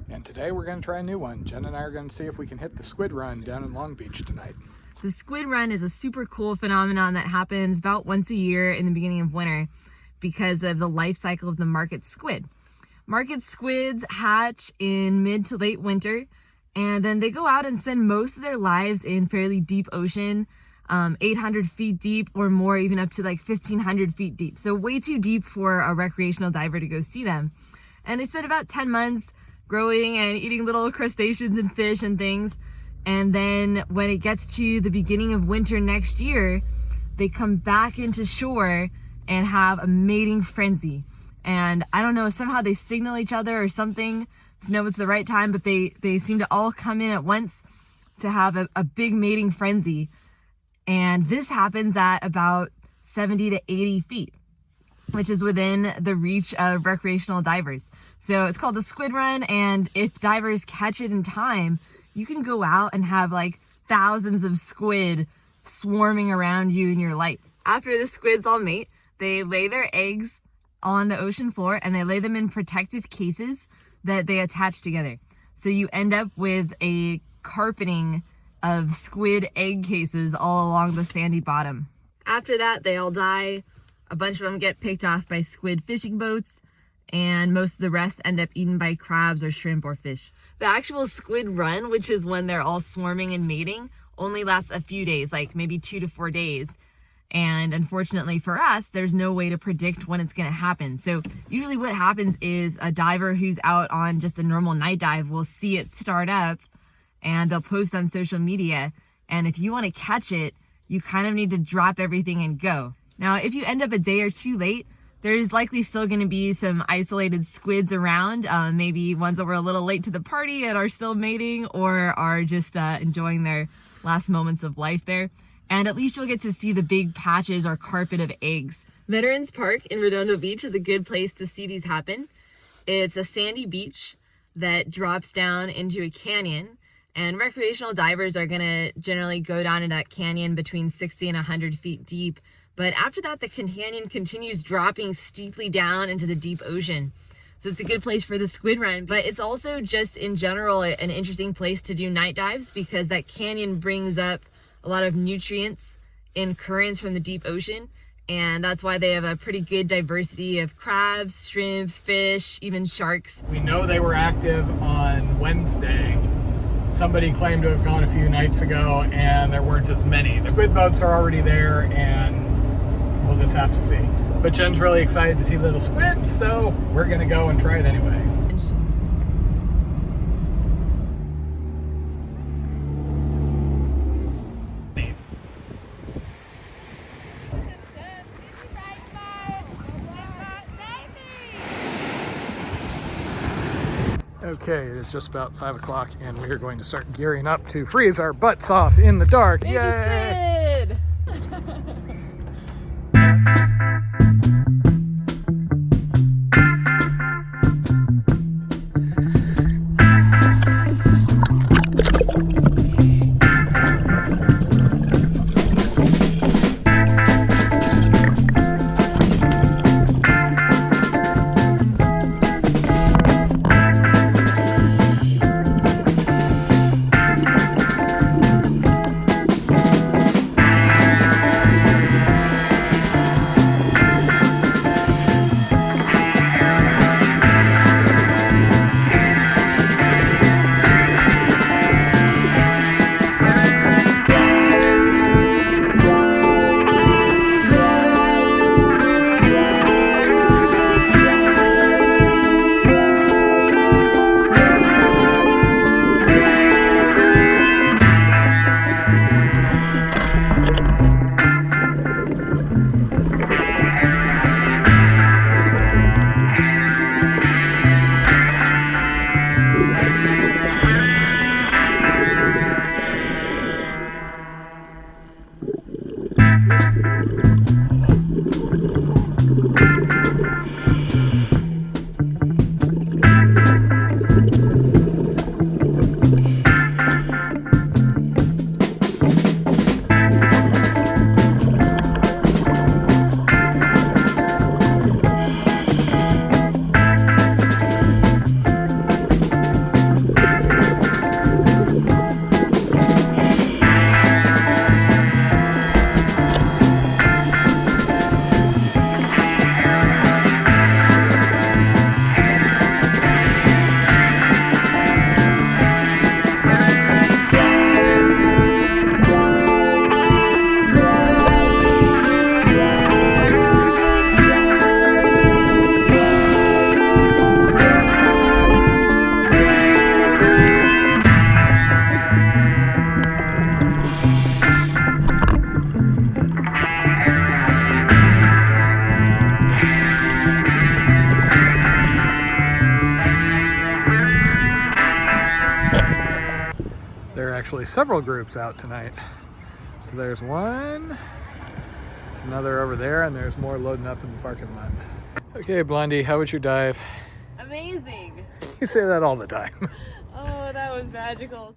And today we're going to try a new one. Jen and I are going to see if we can hit the Squid Run down in Long Beach tonight. The Squid Run is a super cool phenomenon that happens about once a year in the beginning of winter because of the life cycle of the market squid. Market squids hatch in mid to late winter, and then they go out and spend most of their lives in fairly deep ocean, 800 feet deep or more, even up to like 1,500 feet deep. So way too deep for a recreational diver to go see them. And they spend about 10 months growing and eating little crustaceans and fish and things. And then when it gets to the beginning of winter next year, they come back into shore and have a mating frenzy. And I don't know, somehow they signal each other or something to know it's the right time, but they seem to all come in at once to have a big mating frenzy. And this happens at about 70 to 80 feet, which is within the reach of recreational divers. So it's called the Squid Run, and if divers catch it in time, you can go out and have like thousands of squid swarming around you in your light. After the squids all mate, they lay their eggs on the ocean floor and they lay them in protective cases that they attach together. So you end up with a carpeting of squid egg cases all along the sandy bottom. After that, they all die. A bunch of them get picked off by squid fishing boats, and most of the rest end up eaten by crabs or shrimp or fish. The actual Squid Run, which is when they're all swarming and mating, only lasts a few days, like maybe 2 to 4 days. And unfortunately for us, there's no way to predict when it's going to happen. So usually what happens is a diver who's out on just a normal night dive will see it start up and they'll post on social media. And if you want to catch it, you kind of need to drop everything and go. Now, if you end up a day or two late, there's likely still going to be some isolated squids around, maybe ones that were a little late to the party and are still mating or are just enjoying their last moments of life there. And at least you'll get to see the big patches or carpet of eggs. Veterans Park in Redondo Beach is a good place to see these happen. It's a sandy beach that drops down into a canyon, and recreational divers are going to generally go down in that canyon between 60 and 100 feet deep. But after that, the canyon continues dropping steeply down into the deep ocean. So it's a good place for the Squid Run, but it's also just in general an interesting place to do night dives because that canyon brings up a lot of nutrients in currents from the deep ocean. And that's why they have a pretty good diversity of crabs, shrimp, fish, even sharks. We know they were active on Wednesday. Somebody claimed to have gone a few nights ago and there weren't as many. The squid boats are already there and we'll just have to see. But Jen's really excited to see little squids, so we're gonna go and try it anyway. Okay, it is just about 5 o'clock and we are going to start gearing up to freeze our butts off in the dark. Baby Yay! squid! actually several groups out tonight. So there's one, there's another over there, and there's more loading up in the parking lot. Okay, Blondie, how was your dive? Amazing. You say that all the time. Oh, that was magical.